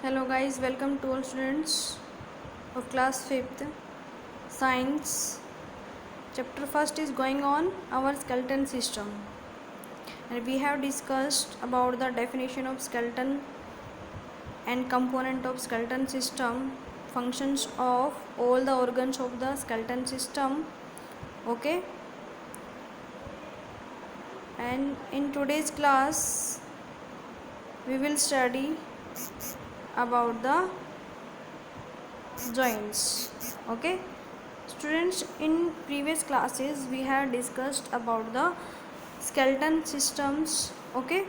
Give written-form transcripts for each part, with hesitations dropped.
Hello guys, welcome to all students of class 5th science. Chapter 1st is going on our skeleton system, and we have discussed about the definition of skeleton and component of skeleton system, functions of all the organs of the skeleton system. Okay, and in today's class we will study about the joints. Okay students, in previous classes we have discussed about the skeleton systems. Okay,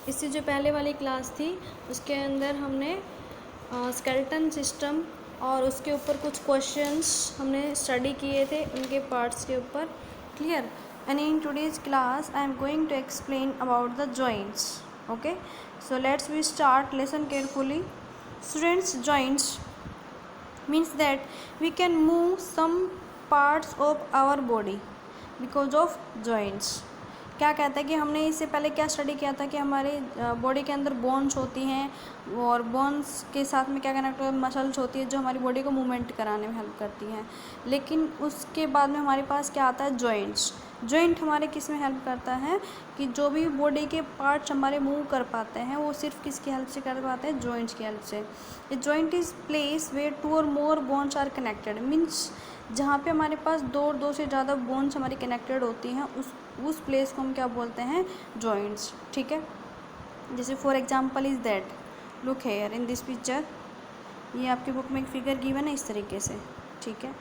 इससे जो पहले वाली class थी उसके अंदर हमने skeleton system और उसके ऊपर कुछ क्वेश्चंस हमने स्टडी किए थे उनके पार्ट्स के ऊपर. Clear? And in today's class I am going to explain about the joints. Okay, so let's we start listen carefully. Students, joints means that we can move some parts of our body because of joints. क्या कहता है कि हमने इससे पहले क्या study किया था कि हमारे बॉडी के अंदर बोन्स होती हैं और बोन्स के साथ में क्या कनेक्ट मसल्स होती है जो हमारी बॉडी को मूवमेंट कराने में हेल्प करती हैं. लेकिन उसके बाद में हमारे पास क्या आता है? जॉइंट्स. जॉइंट हमारे किस में हेल्प करता है कि जो भी बॉडी के पार्ट्स हमारे मूव कर पाते हैं वो सिर्फ किसकी हेल्प से कर पाते हैं? जॉइंट्स की हेल्प से. A joint is place where 2 और मोर बोन्स आर कनेक्टेड. मीन्स जहाँ पे हमारे पास दो से ज़्यादा बोन्स हमारी कनेक्टेड होती हैं उस प्लेस को हम क्या बोलते हैं? जॉइंट्स. ठीक है, जैसे for example is that, look here in this picture. ये आपकी बुक में एक फिगर गिवन है इस तरीके से. ठीक है,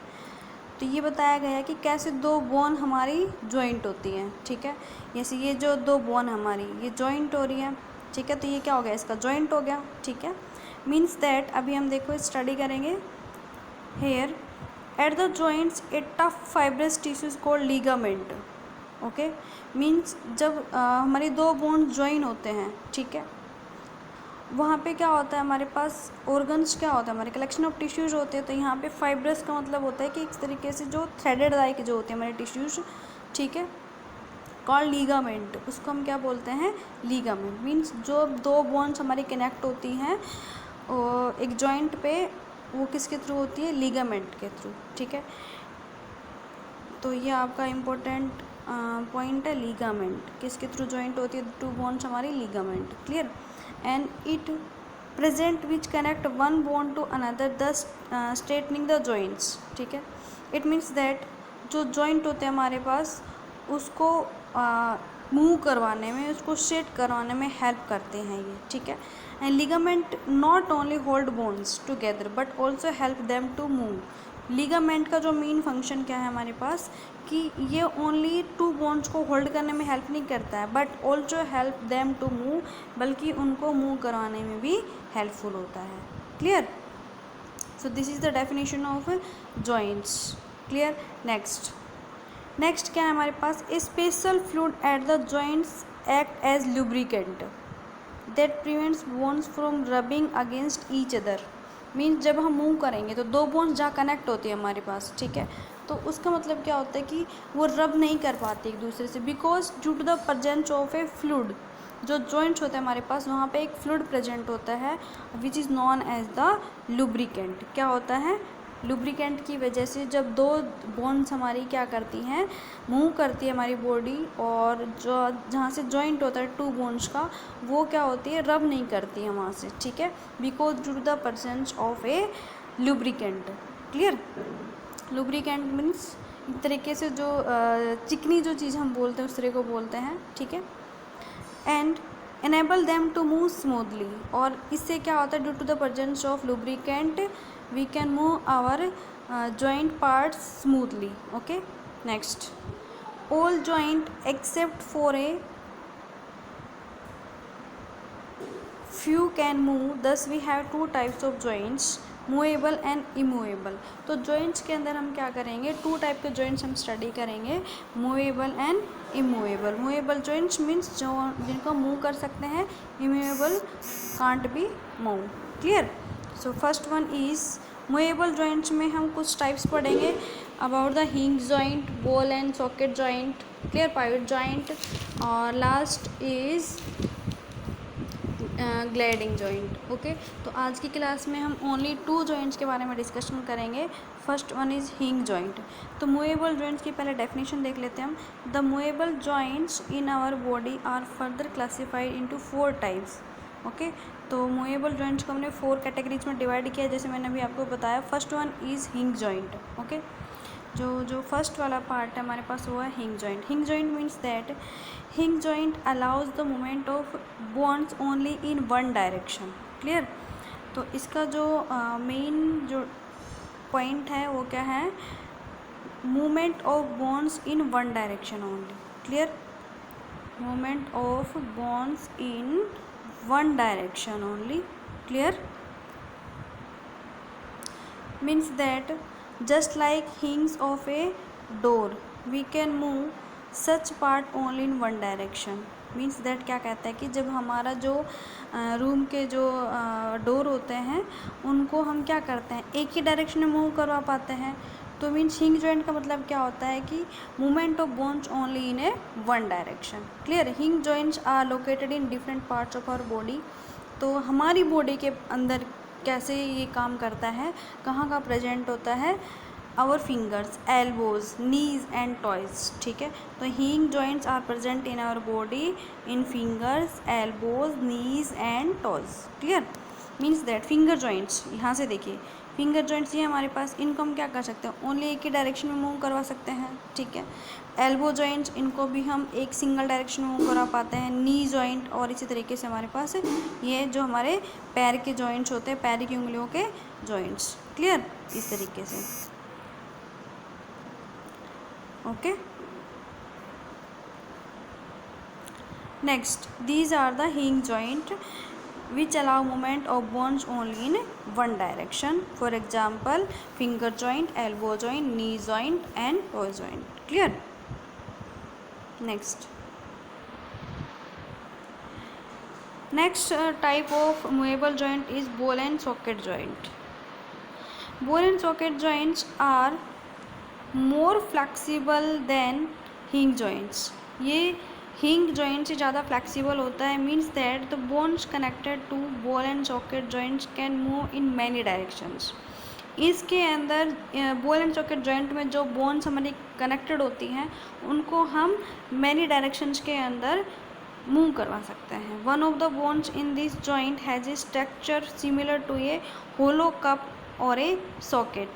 तो ये बताया गया है कि कैसे दो बोन हमारी जॉइंट होती हैं. ठीक है, जैसे ये जो दो बोन हमारी ये जॉइंट हो रही है. ठीक है, तो ये क्या हो गया? इसका जॉइंट हो गया. ठीक है, मीन्स दैट अभी हम देखो स्टडी करेंगे. Here at the joints a tough fibrous tissues called ligament. Okay, means जब हमारी दो बोन ज्वाइन होते हैं, ठीक है, वहाँ पे क्या होता है? हमारे पास ऑर्गन्स क्या होता है? हमारे कलेक्शन ऑफ टिश्यूज होते हैं. तो यहाँ पे फाइब्रस का मतलब होता है कि इस तरीके से जो थ्रेडेड लाइक जो होते हैं हमारे टिश्यूज. ठीक है, कॉल्ड लीगामेंट. उसको हम क्या बोलते हैं? लीगामेंट. मीन्स जो दो बोन्स हमारी कनेक्ट होती हैं एक जॉइंट पे, वो किसके थ्रू होती है? लीगामेंट के थ्रू. ठीक है, तो ये आपका इम्पोर्टेंट पॉइंट है. लीगामेंट किसके थ्रू जॉइंट होती है? टू बोन्स हमारी. Ligament. Clear? And it present which connect one bone to another the straightening the joints. ठीक है, इट मीन्स दैट जो जॉइंट होते हैं हमारे पास उसको मूव करवाने में, उसको स्ट्रेट करवाने में हेल्प करते हैं ये. ठीक है, and ligament not only hold bones together but also help them to move. Ligament का जो मेन फंक्शन क्या है हमारे पास कि ये ओनली टू बोन्स को होल्ड करने में हेल्प नहीं करता है but also help them to move, बल्कि उनको मूव करवाने में भी हेल्पफुल होता है. Clear? So this is the definition of joints. Clear? Next क्या है हमारे पास? A special fluid at the joints act as lubricant that prevents bones from rubbing against each other. Means जब हम मूव करेंगे तो दो बोन्स जहाँ कनेक्ट होती है हमारे पास, ठीक है, तो उसका मतलब क्या होता है कि वो रब नहीं कर पाती एक दूसरे से, because due to the presence of a fluid. जो जॉइंट्स होते हैं हमारे पास वहाँ पे एक फ्लूइड प्रेजेंट होता है which is known as the lubricant. क्या होता है? लुब्रिकेंट की वजह से जब दो बोन्स हमारी क्या करती हैं? मूव करती है हमारी बॉडी, और जो जहाँ से जॉइंट होता है टू बोन्स का, वो क्या होती है? रब नहीं करती है वहाँ से. ठीक है, because due to the presence of a lubricant. Clear? Lubricant means एक तरीके से जो चिकनी जो चीज़ हम बोलते हैं उस तरह को बोलते हैं. ठीक है, and enable them to move smoothly. और इससे क्या होता है? Due to the presence of lubricant we can move our joint parts smoothly. Okay, next, all joint except for a few can move. Thus we have two types of joints, movable and immovable. तो joints के अंदर हम क्या करेंगे? Two type के joints हम study करेंगे, movable and immovable. Movable joints means जो जिनको मूव कर सकते हैं, immovable can't be move. Clear? So first one is movable joints में हम कुछ टाइप्स पढ़ेंगे about the hinge joint, ball and socket joint, clear, pivot joint, और last is gliding joint. Okay, तो आज की क्लास में हम ओनली 2 जॉइंट्स के बारे में डिस्कशन करेंगे। First one is hinge joint. तो मूवेबल जॉइंट्स की पहले डेफिनेशन देख लेते हैं हम। The movable joints in our body are further classified into 4 types. Okay, तो मूवेबल जॉइंट्स को हमने 4 कैटेगरीज में डिवाइड किया, जैसे मैंने अभी आपको बताया। First one is hinge joint. Okay, जो फर्स्ट वाला पार्ट है हमारे पास वो है हिंग जॉइंट। हिंग जॉइंट मीन्स दैट हिंग joint allows the movement of bones only in one direction. Clear. तो इसका जो मेन जो पॉइंट है वो क्या है, movement of bones in one direction only. Clear, movement of bones in one direction only. Clear, means that just like hinges of a door we can move such part only in one direction। Means that क्या कहता है कि जब हमारा जो room के जो door होते हैं उनको हम क्या करते हैं, एक ही डायरेक्शन में मूव करवा पाते हैं। तो मीन्स हिंग जॉइंट का मतलब क्या होता है कि movement of bones only in a one direction. Clear, hinge joints are located in different parts of our body. तो हमारी बॉडी के अंदर कैसे ये काम करता है, कहाँ का प्रेजेंट होता है, our fingers, elbows, knees and toes. ठीक है, तो hinge joints are present in our body in fingers, elbows, knees and toes. Clear, means that finger joints, यहाँ से देखिए फिंगर जॉइंट्स ये हमारे पास, इनको हम क्या कर सकते हैं, ओनली एक ही डायरेक्शन में मूव करवा सकते हैं। ठीक है, एल्बो जॉइंट्स, इनको भी हम एक सिंगल डायरेक्शन में मूव करवा पाते हैं। नी जॉइंट, और इसी तरीके से हमारे पास ये जो हमारे पैर के जॉइंट्स होते हैं, पैर की उंगलियों के जॉइंट्स। क्लियर, इस तरीके से। Okay, next, these are the hinge joint which allow movement of bones only in one direction. For example, finger joint, elbow joint, knee joint and toe joint. Clear? Next type of movable joint is ball and socket joint. Ball and socket joints are more flexible than hinge joints. ये हिंग joint से ज़्यादा flexible होता है। Means that the bones connected to ball and socket joints can move in many directions. इसके अंदर ball and socket joint में जो बोन्स हमारी कनेक्टेड होती हैं उनको हम मैनी डायरेक्शंस के अंदर मूव करवा सकते हैं। One of the bones in this joint has a structure similar to a hollow cup और ए सॉकेट।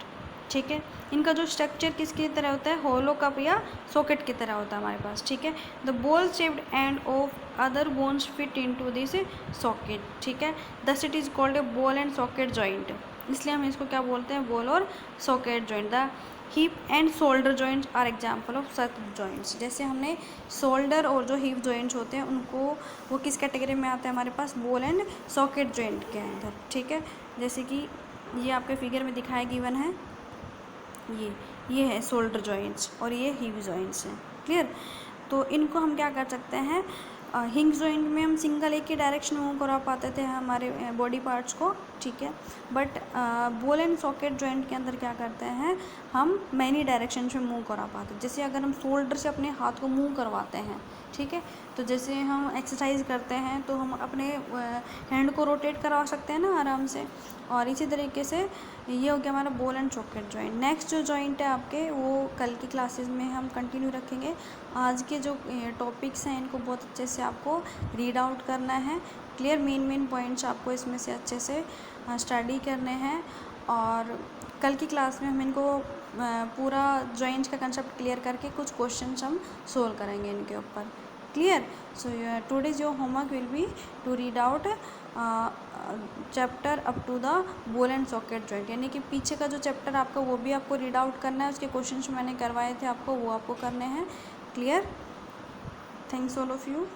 ठीक है, इनका जो स्ट्रक्चर किसकी तरह होता है, होलो कप या सॉकेट की तरह होता है हमारे पास। ठीक है, the ball shaped end of other bones fit into this socket. ठीक है, thus it is called a ball and socket joint, इसलिए हम इसको क्या बोलते हैं, बॉल और socket joint. The hip and shoulder joints are example of such joints. जैसे हमने शोल्डर और जो हिप जॉइंट्स होते हैं उनको, वो किस कैटेगरी में आते हैं हमारे पास, बॉल एंड सॉकेट जॉइंट के अंदर। ठीक है, जैसे कि ये आपके फिगर में दिखाया गिवन है, ये है शोल्डर जॉइंट्स और ये हिप जॉइंट्स हैं। क्लियर, तो इनको हम क्या कर सकते हैं, हिंग जॉइंट में हम सिंगल एक ही डायरेक्शन में मूव करवा पाते थे हमारे बॉडी पार्ट्स को। ठीक है, but ball and socket joint के अंदर क्या करते हैं, हम मैनी डायरेक्शन में मूव करा पाते हैं। जैसे अगर हम शोल्डर से अपने हाथ को मूव करवाते हैं, ठीक है, तो जैसे हम एक्सरसाइज करते हैं तो हम अपने हैंड को रोटेट करवा सकते हैं ना आराम से। और इसी तरीके से ये हो गया हमारा ball and socket joint. Next जो जॉइंट है आपके, वो कल की क्लासेस में हम कंटिन्यू रखेंगे। आज के जो टॉपिक्स हैं इनको बहुत अच्छे से आपको रीड आउट करना है। क्लियर, मेन पॉइंट्स आपको इसमें से अच्छे से स्टडी करने हैं। और कल की क्लास में हम इनको पूरा जॉइंट्स का कंसेप्ट क्लियर करके कुछ क्वेश्चंस हम सोल्व करेंगे इनके ऊपर। Clear, so today's your homework will be to read out chapter up to the ball and socket joint, यानी कि पीछे का जो चैप्टर आपका वो भी आपको रीड आउट करना है। उसके क्वेश्चंस मैंने करवाए थे आपको, वो आपको करने हैं। Clear, thanks all of you.